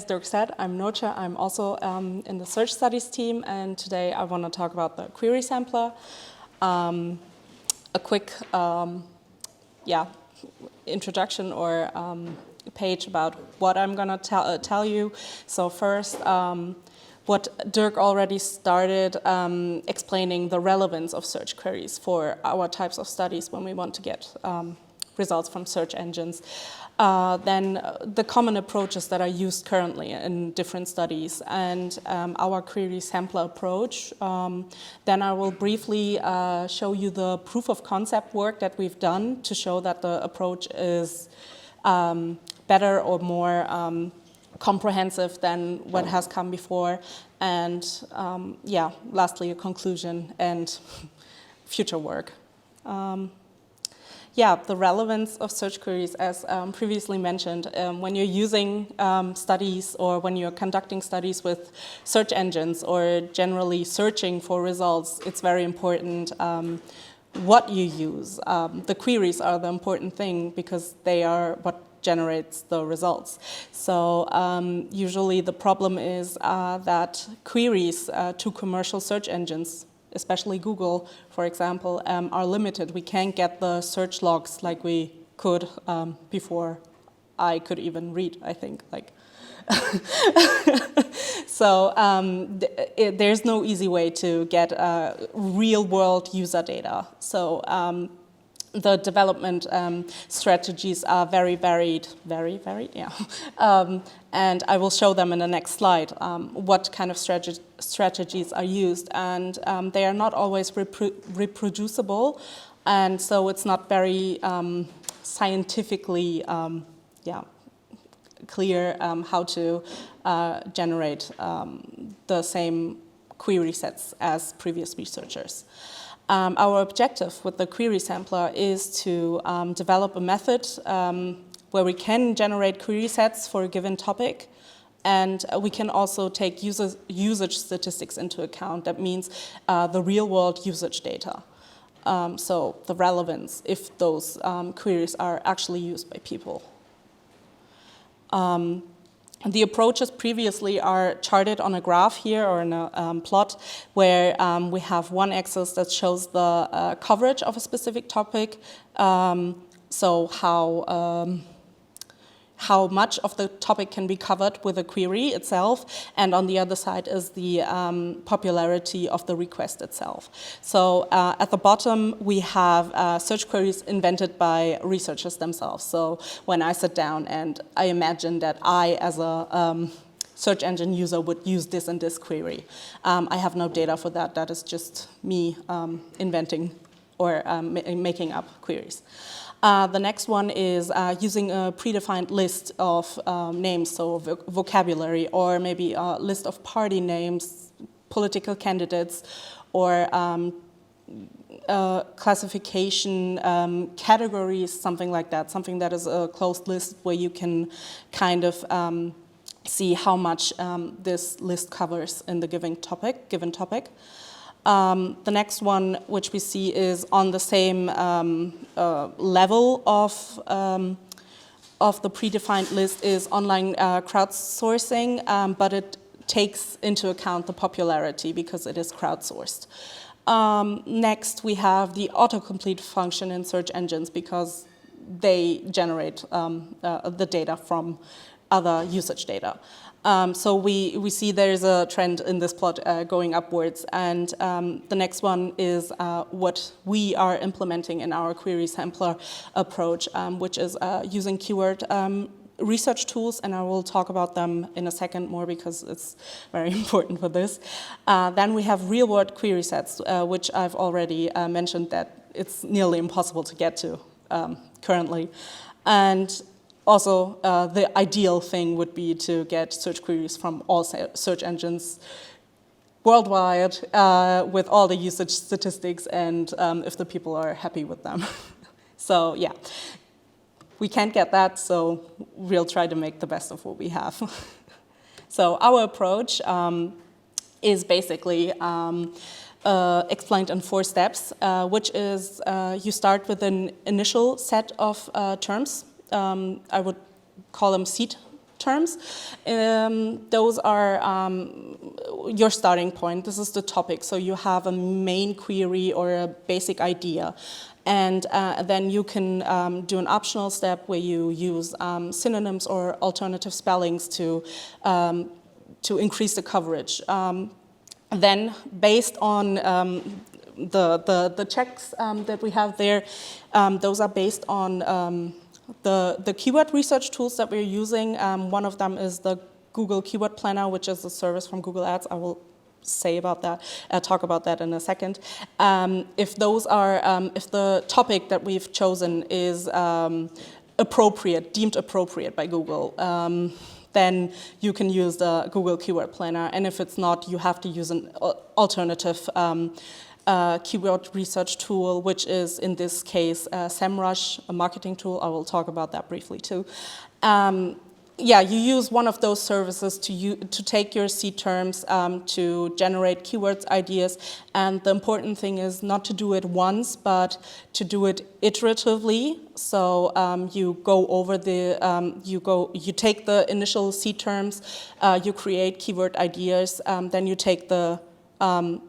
Dirk said, I'm Nocha. I'm also in the search studies team, and today I want to talk about the query sampler. A quick introduction or page about what I'm going to tell you. So first, what Dirk already started explaining the relevance of search queries for our types of studies when we want to get results from search engines. Then the common approaches that are used currently in different studies and our query sampler approach. Then I will briefly show you the proof of concept work that we've done to show that the approach is better or more comprehensive than what has come before. And lastly, a conclusion and future work. The relevance of search queries, as previously mentioned, when you're using studies or when you're conducting studies with search engines or generally searching for results, it's very important what you use. The queries are the important thing because they are what generates the results. So usually the problem is that queries to commercial search engines, especially Google, for example, are limited. We can't get the search logs like we could before I could even read, I think. So there's no easy way to get real-world user data. So the development strategies are very varied, and I will show them in the next slide, what kind of strategies are used. And they are not always reproducible, and so it's not very scientifically clear how to generate the same query sets as previous researchers. Our objective with the query sampler is to develop a method where we can generate query sets for a given topic, and we can also take usage statistics into account. That means the real-world usage data. So the relevance, if those queries are actually used by people. The approaches previously are charted on a graph here or in a plot where we have one axis that shows the coverage of a specific topic, so how much of the topic can be covered with a query itself, and on the other side is the popularity of the request itself. So at the bottom we have search queries invented by researchers themselves. So when I sit down and I imagine that I, as a search engine user, would use this and this query, I have no data for that. That is just me inventing or making up queries. The next one is using a predefined list of names, so vocabulary, or maybe a list of party names, political candidates, or classification categories, something like that, something that is a closed list where you can kind of see how much this list covers in the given topic. The next one, which we see, is on the same level of the predefined list, is online crowdsourcing, but it takes into account the popularity because it is crowdsourced. Next, we have the autocomplete function in search engines because they generate the data from other usage data. So we see there's a trend in this plot going upwards, and the next one is what we are implementing in our query sampler approach, which is using keyword research tools, and I will talk about them in a second more because it's very important for this. Then we have real-world query sets, which I've already mentioned that it's nearly impossible to get to currently. And also, the ideal thing would be to get search queries from all search engines worldwide with all the usage statistics and if the people are happy with them. So yeah, we can't get that, so we'll try to make the best of what we have. So our approach is basically explained in 4 steps, which is you start with an initial set of terms. I would call them seed terms. Those are your starting point. This is the topic. So you have a main query or a basic idea. And then you can do an optional step where you use synonyms or alternative spellings to increase the coverage. Then, based on the checks that we have there, those are based on the keyword research tools that we're using. One of them is the Google Keyword Planner, which is a service from Google Ads. I will talk about that in a second. If the topic that we've chosen is deemed appropriate by Google, then you can use the Google Keyword Planner. And if it's not, you have to use an alternative keyword research tool, which is, in this case, SEMrush, a marketing tool. I will talk about that briefly, too. You use one of those services to take your seed terms to generate keywords ideas, and the important thing is not to do it once, but to do it iteratively. So you go over you take the initial seed terms, you create keyword ideas, then you take the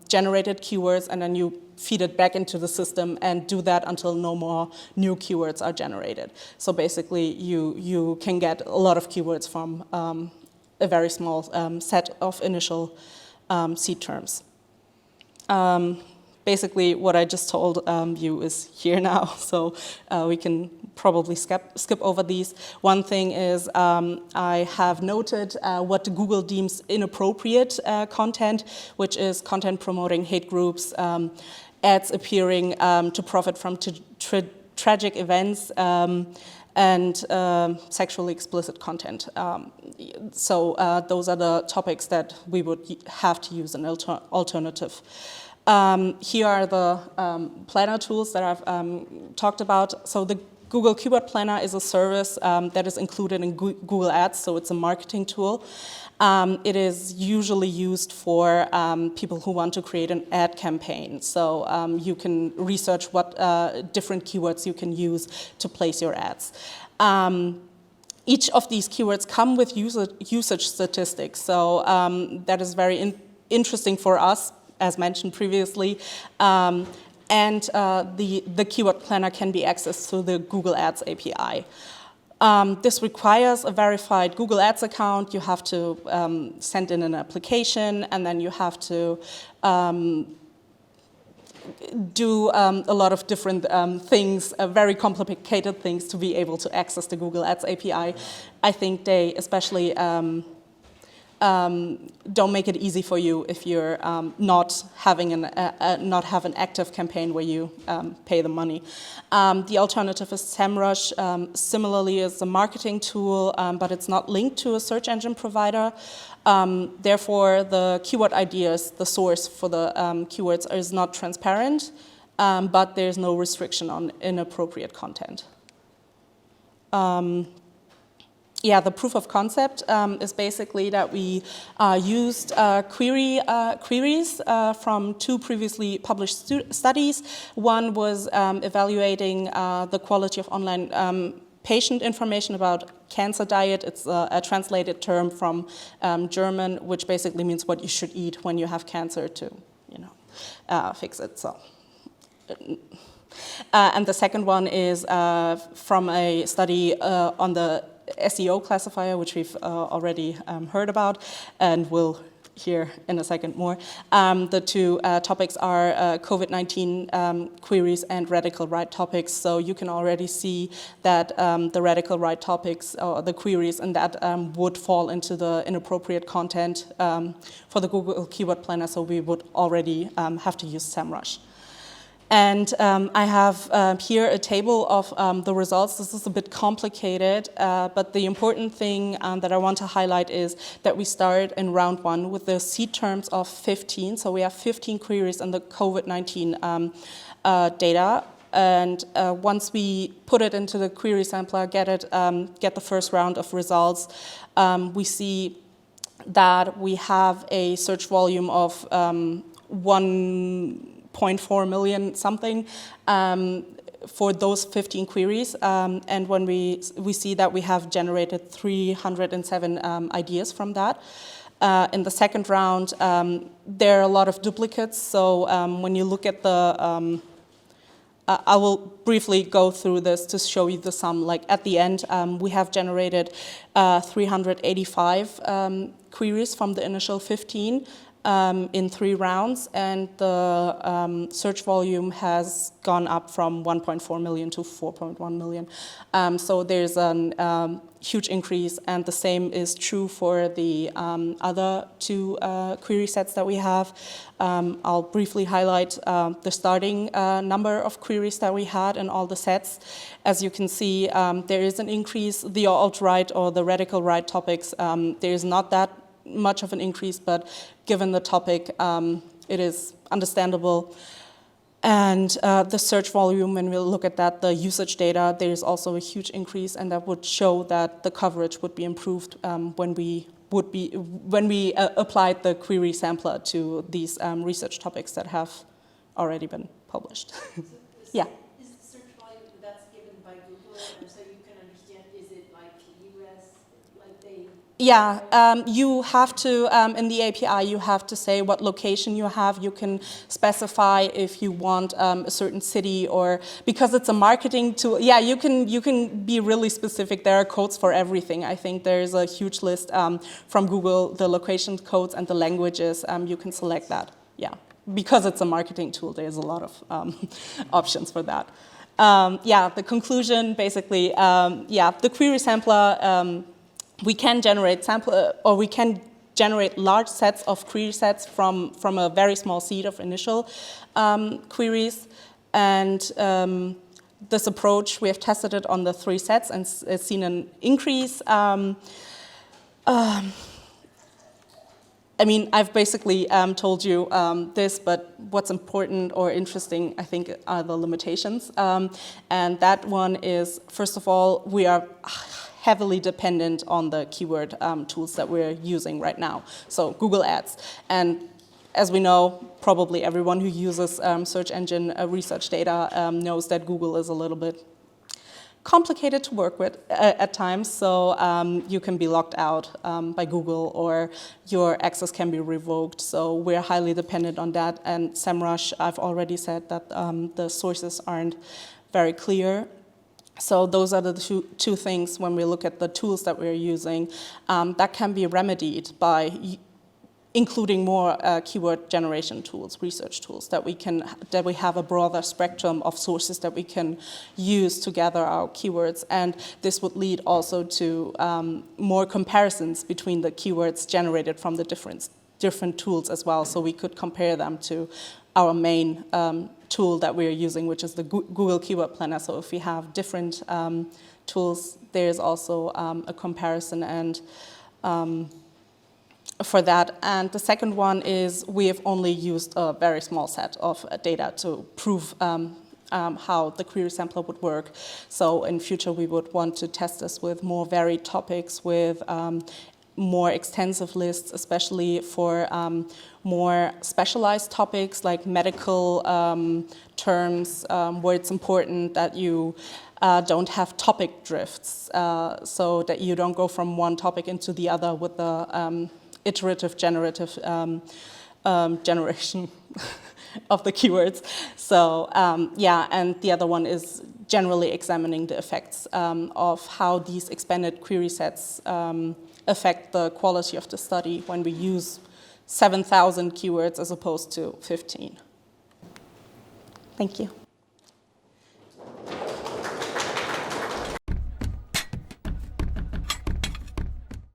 generated keywords, and then you feed it back into the system and do that until no more new keywords are generated. So basically, you can get a lot of keywords from a very small set of initial seed terms. Basically, what I just told you is here now, so we can probably skip over these. One thing is I have noted what Google deems inappropriate content, which is content promoting hate groups, ads appearing to profit from tragic events, and sexually explicit content. So those are the topics that we would have to use an alternative. Here are the planner tools that I've talked about. So the Google Keyword Planner is a service that is included in Google Ads, so it's a marketing tool. It is usually used for people who want to create an ad campaign. So you can research what different keywords you can use to place your ads. Each of these keywords come with usage statistics. So that is very interesting for us, as mentioned previously. And the Keyword Planner can be accessed through the Google Ads API. This requires a verified Google Ads account. You have to send in an application, and then you have to do a lot of different things, very complicated things, to be able to access the Google Ads API. I think they especially don't make it easy for you if you're not having an active campaign where you pay the money. The alternative is SEMrush. Similarly, is a marketing tool, but it's not linked to a search engine provider. Therefore, the keyword ideas, the source for the keywords, is not transparent, but there's no restriction on inappropriate content. The proof of concept is basically that we used queries from two previously published studies. One was evaluating the quality of online patient information about cancer diet. It's a translated term from German, which basically means what you should eat when you have cancer to, fix it. So. And the second one is from a study on the SEO classifier, which we've already heard about, and we'll hear in a second more. The two topics are COVID-19 queries and radical right topics. So you can already see that the radical right topics, or the queries, and that would fall into the inappropriate content for the Google Keyword Planner, so we would already have to use SEMrush. And I have here a table of the results. This is a bit complicated, but the important thing that I want to highlight is that we start in round one with the seed terms of 15. So we have 15 queries in the COVID-19 data. And once we put it into the query sampler, get the first round of results, we see that we have a search volume of 1.4 million something, for those 15 queries, and when we see that we have generated 307 ideas from that. In the second round, there are a lot of duplicates, so when you look at the, I will briefly go through this to show you the sum. Like at the end, we have generated 385 queries from the initial 15. In 3 rounds, and the search volume has gone up from 1.4 million to 4.1 million. So there's a huge increase, and the same is true for the other 2 query sets that we have. I'll briefly highlight the starting number of queries that we had in all the sets. As you can see, there is an increase. The alt-right or the radical right topics, there is not that much of an increase, but given the topic, it is understandable. And the search volume, when we look at that, the usage data, there is also a huge increase, and that would show that the coverage would be improved when we applied the query sampler to these research topics that have already been published. Yeah. Is the search volume that's given by Google, so you can understand, is it like US, like they? Yeah, you have to, in the API, you have to say what location you have. You can specify if you want a certain city, or because it's a marketing tool. Yeah, you can be really specific. There are codes for everything. I think there's a huge list from Google, the location codes and the languages. You can select that. Yeah, because it's a marketing tool, there's a lot of options for that. Yeah, the conclusion basically, yeah, the query sampler. We can generate we can generate large sets of query sets from a very small seed of initial queries. And this approach, we have tested it on the 3 sets and it's seen an increase. I mean, I've basically told you this, but what's important or interesting, I think, are the limitations. And that one is, first of all, we are heavily dependent on the keyword tools that we're using right now, so Google Ads. And as we know, probably everyone who uses search engine research data knows that Google is a little bit complicated to work with at times, so you can be locked out by Google or your access can be revoked, so we're highly dependent on that. And SEMrush, I've already said that the sources aren't very clear. So those are the two things when we look at the tools that we're using that can be remedied by including more keyword generation tools, research tools, that we have a broader spectrum of sources that we can use to gather our keywords. And this would lead also to more comparisons between the keywords generated from the different tools as well. So we could compare them to our main tool that we're using, which is the Google Keyword Planner. So if we have different tools, there's also a comparison and for that. And the second one is we have only used a very small set of data to prove how the query sampler would work. So in future, we would want to test this with more varied topics, with more extensive lists, especially for more specialized topics like medical terms, where it's important that you don't have topic drifts, so that you don't go from one topic into the other with the iterative generative generation of the keywords. So yeah, and the other one is generally examining the effects of how these expanded query sets affect the quality of the study when we use 7,000 keywords as opposed to 15. Thank you.